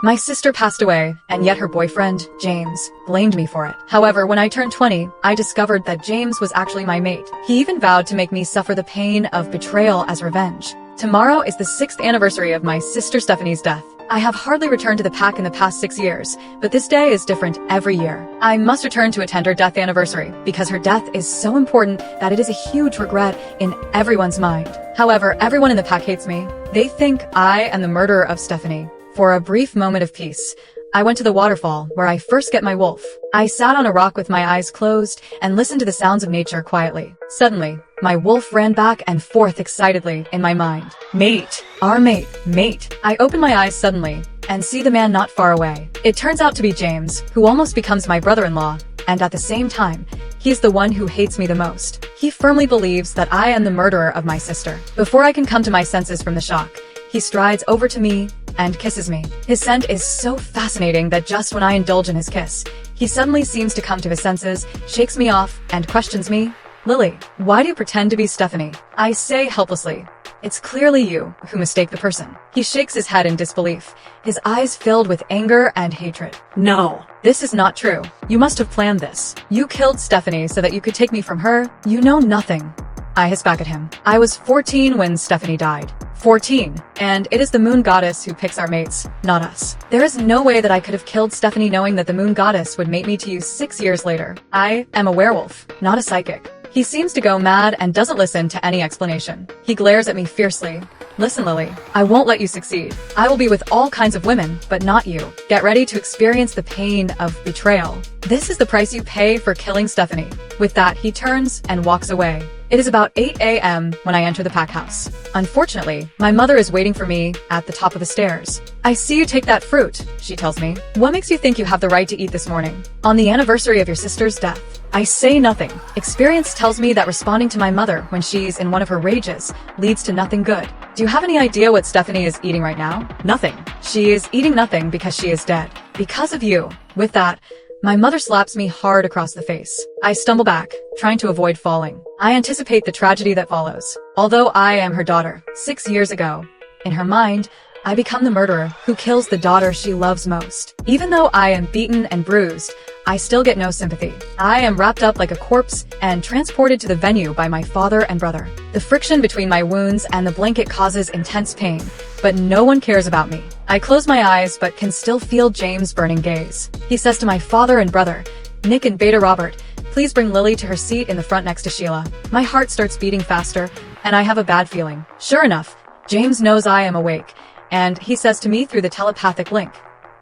My sister passed away, and yet her boyfriend, James, blamed me for it. However, when I turned 20, I discovered that James was actually my mate. He even vowed to make me suffer the pain of betrayal as revenge. Tomorrow is the 6th anniversary of my sister Stephanie's death. I have hardly returned to the pack in the past 6 years, but this day is different every year. I must return to attend her death anniversary, because her death is so important that it is a huge regret in everyone's mind. However, everyone in the pack hates me. They think I am the murderer of Stephanie. For a brief moment of peace, I went to the waterfall, where I first get my wolf. I sat on a rock with my eyes closed and listened to the sounds of nature quietly. Suddenly, my wolf ran back and forth excitedly in my mind. Mate! Our mate! Mate! I open my eyes suddenly and see the man not far away. It turns out to be James, who almost becomes my brother-in-law, and at the same time, he's the one who hates me the most. He firmly believes that I am the murderer of my sister. Before I can come to my senses from the shock, he strides over to me and kisses me. His scent is so fascinating that just when I indulge in his kiss, he suddenly seems to come to his senses, shakes me off, and questions me. Lily, why do you pretend to be Stephanie? I say helplessly, it's clearly you who mistake the person. He shakes his head in disbelief, his eyes filled with anger and hatred. No, this is not true. You must have planned this. You killed Stephanie so that you could take me from her. You know nothing. I hiss back at him. I was 14 when Stephanie died. 14. And it is the moon goddess who picks our mates, not us. There is no way that I could have killed Stephanie knowing that the moon goddess would mate me to you 6 years later. I am a werewolf, not a psychic. He seems to go mad and doesn't listen to any explanation. He glares at me fiercely. Listen, Lily, I won't let you succeed. I will be with all kinds of women, but not you. Get ready to experience the pain of betrayal. This is the price you pay for killing Stephanie. With that, he turns and walks away. It is about 8 a.m. when I enter the pack house. Unfortunately, my mother is waiting for me at the top of the stairs. I see you take that fruit, she tells me. What makes you think you have the right to eat this morning? On the anniversary of your sister's death. I say nothing. Experience tells me that responding to my mother when she's in one of her rages leads to nothing good. Do you have any idea what Stephanie is eating right now? Nothing. She is eating nothing because she is dead. Because of you. With that, my mother slaps me hard across the face. I stumble back, trying to avoid falling. I anticipate the tragedy that follows. Although I am her daughter, 6 years ago, in her mind, I become the murderer who kills the daughter she loves most. Even though I am beaten and bruised, I still get no sympathy. I am wrapped up like a corpse and transported to the venue by my father and brother. The friction between my wounds and the blanket causes intense pain, but no one cares about me. I close my eyes but can still feel James' burning gaze. He says to my father and brother, Nick and Beta Robert, please bring Lily to her seat in the front next to Sheila. My heart starts beating faster, and I have a bad feeling. Sure enough, James knows I am awake, and he says to me through the telepathic link,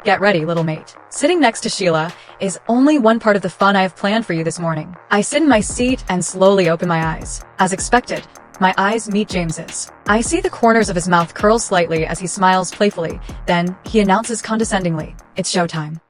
get ready, little mate. Sitting next to Sheila is only one part of the fun I have planned for you this morning. I sit in my seat and slowly open my eyes. As expected, my eyes meet James's. I see the corners of his mouth curl slightly as he smiles playfully. Then, he announces condescendingly, it's showtime.